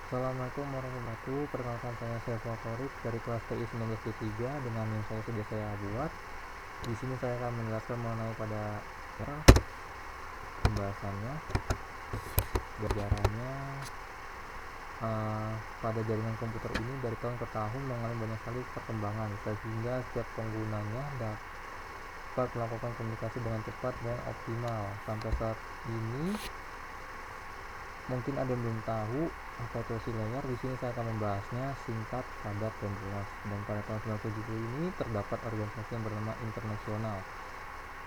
Assalamualaikum warahmatullahi wabarakatuh. Perkenalkan saya Saiful Thorik dari kelas TI 19.3 dengan yang sudah saya buat. Di sini saya akan menjelaskan mengenai pada pembahasannya, sejarahnya. Pada jaringan komputer ini dari tahun ke tahun mengalami banyak sekali perkembangan sehingga setiap penggunanya dapat melakukan komunikasi dengan cepat dan optimal. Sampai saat ini mungkin ada yang belum tahu apa itu OSI layer. Di sini saya akan membahasnya singkat, padat, dan jelas. Dan pada tahun 1970 ini terdapat organisasi yang bernama International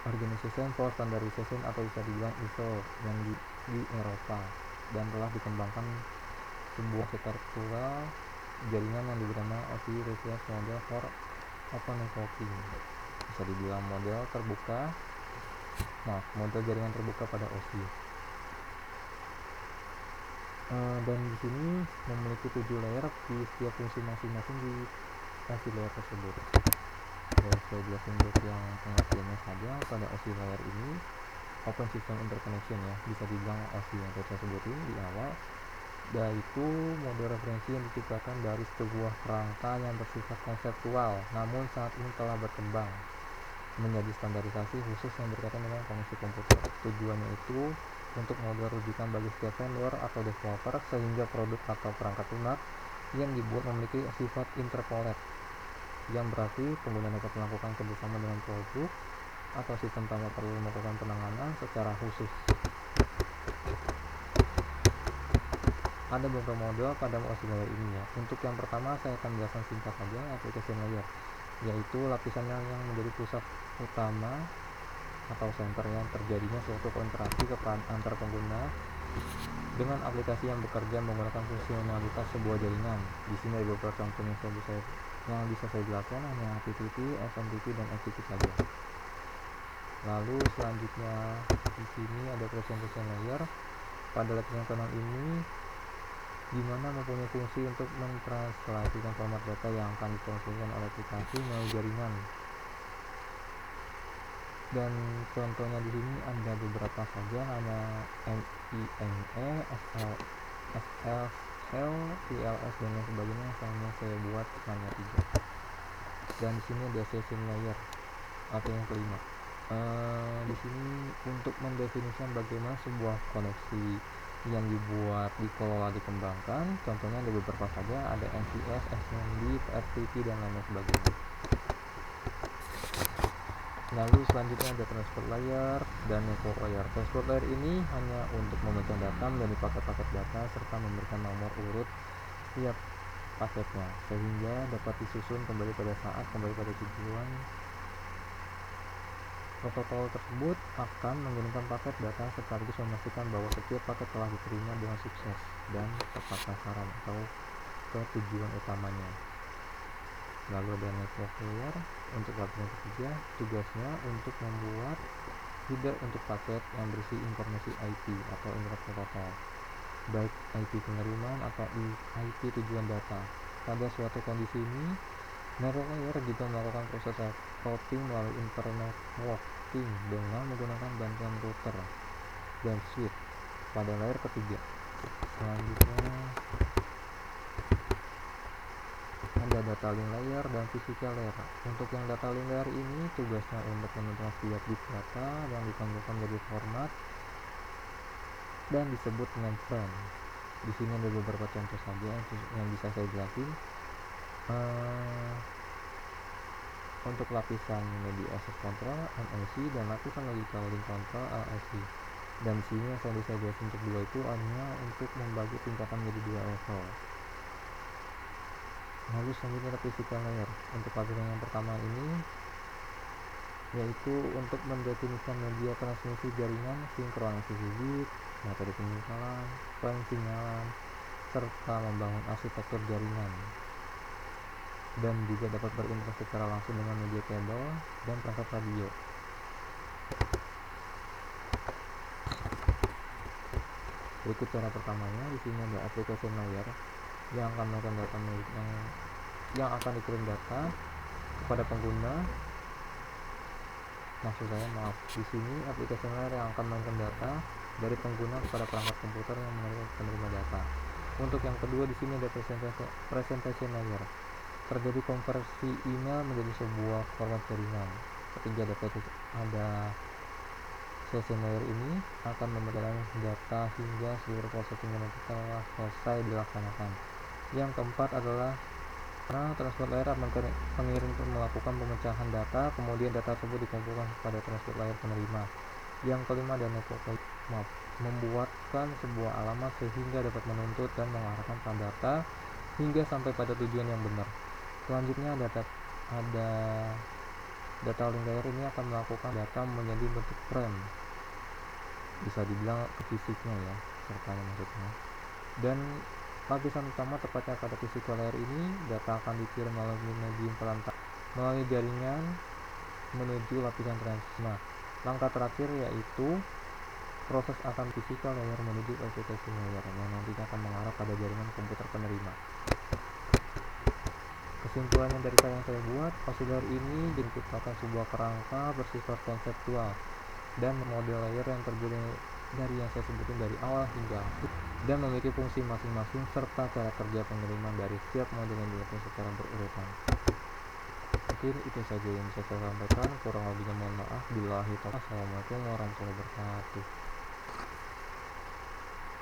Organization for Standardization atau bisa dibilang ISO yang di Eropa, dan telah dikembangkan sebuah struktural jaringan yang bernama OSI Reference Model for Open Networking. Bisa dibilang model jaringan terbuka pada OSI. Dan di sini memiliki 7 layer di setiap fungsi masing-masing di OSI layer tersebut. Saya jelasin untuk yang pengertiannya saja. Pada OSI layer ini Open System Interconnection ya, bisa dibilang OSI yang saya sebutin di awal, yaitu model referensi yang diciptakan dari sebuah kerangka yang bersifat konseptual, namun saat ini telah berkembang menjadi standarisasi khusus yang berkaitan dengan koneksi komputer. Tujuannya itu untuk model rujukan bagi setiap vendor atau developer, sehingga produk atau perangkat lunak yang dibuat memiliki sifat interpolate, yang berarti pengguna dapat melakukan kerjasama dengan produk atau sistem tanpa perlu melakukan penanganan secara khusus. Ada beberapa model pada OSI layer ini ya. Untuk yang pertama saya akan jelaskan singkat saja, application layer, yaitu lapisannya yang menjadi pusat utama atau center yang terjadinya suatu interaksi antar pengguna dengan aplikasi yang bekerja menggunakan fungsionalitas sebuah jaringan. Di sini ada beberapa contoh yang bisa saya jelaskan, hanya HTTP, SMTP, dan FTP saja. Lalu selanjutnya di sini ada presentation layer. Pada lapisan kanan ini dimana mempunyai fungsi untuk mentranslasikan format data yang akan ditransferkan oleh aplikasi melalui jaringan. Dan contohnya di sini ada beberapa saja, hanya MIME, SSL, TLS, dan lain sebagainya. Saya buat hanya 3. Dan di sini ada session layer atau yang kelima. Di sini untuk mendefinisikan bagaimana sebuah koneksi yang dibuat, dikelola, dikembangkan. Contohnya ada beberapa saja, ada NCS, SMB, FTP, dan lain sebagainya. Lalu selanjutnya ada transport layer dan network layer. Transport layer ini hanya untuk memecah data menjadi paket-paket data serta memberikan nomor urut setiap paketnya, sehingga dapat disusun kembali pada saat kembali pada tujuan. Protokol tersebut akan mengirimkan paket data sekaligus memastikan bahwa setiap paket telah diterima dengan sukses dan tepat sasaran atau ke tujuan utamanya. Lalu ada network layer. Untuk lapisan ketiga, tugasnya untuk membuat header untuk paket yang berisi informasi IP atau Internet Protocol, baik IP penerimaan atau IP tujuan data. Pada suatu kondisi ini, network layer juga melakukan proses routing melalui internet networking dengan menggunakan bantuan router dan switch pada layer ketiga. Selanjutnya ada data link layer dan physical layer. Untuk yang data link layer ini tugasnya untuk menentukan setiap bit data yang ditampilkan menjadi format dan disebut dengan frame. Di sini ada beberapa contoh saja yang bisa saya jelasin. Untuk lapisan media access control MAC dan lapisan logical link control LLC. Dan di sini yang saya bisa jelasin untuk dua itu hanya untuk membagi tingkatan menjadi 2 level. Lalu selanjutnya ada physical layer. Untuk lapisan yang pertama ini yaitu untuk mendefinisikan media transmisi jaringan, sinkronisasi bit, metode penyimpanan, serta membangun arsitektur jaringan, dan juga dapat berinteraksi secara langsung dengan media kabel dan perangkat radio. Berikut cara pertamanya. Di sini ada application layer yang akan melakukan data yang akan dikirim data kepada pengguna. Di sini application layer yang akan melakukan data dari pengguna kepada perangkat komputer yang menerima data. Untuk yang kedua di sini ada presentation layer. Terjadi konversi email menjadi sebuah format jaringan. Ketiga ada session layer ini akan memperdalam data hingga seluruh proses pengenalan telah selesai dilaksanakan. Yang keempat adalah transport layer pengirim melakukan pemecahan data, kemudian data tersebut dikumpulkan pada transport layer penerima. Yang kelima ada network layer, membuatkan sebuah alamat sehingga dapat menuntut dan mengarahkan pada data hingga sampai pada tujuan yang benar. Selanjutnya ada data link layer ini akan melakukan data menjadi bentuk frame, bisa dibilang ke fisiknya ya, sertanya maksudnya. Dan lapisan utama tepatnya pada physical layer ini, data akan dikirim melalui medium perantara melalui jaringan menuju lapisan transfer. Langkah terakhir yaitu proses akan physical layer menuju application layer yang nantinya akan mengarah pada jaringan komputer penerima. Kesimpulannya dari yang saya buat, auxiliary ini merupakan sebuah kerangka bersifat konseptual dan model layer yang terdiri dari yang saya sebutin dari awal hingga akhir dan memiliki fungsi masing-masing serta cara kerja pengiriman dari setiap model yang dilakukan secara berurutan. Mungkin itu saja yang bisa saya sampaikan, kurang lebihnya mohon maaf. Assalamualaikum warahmatullahi wabarakatuh.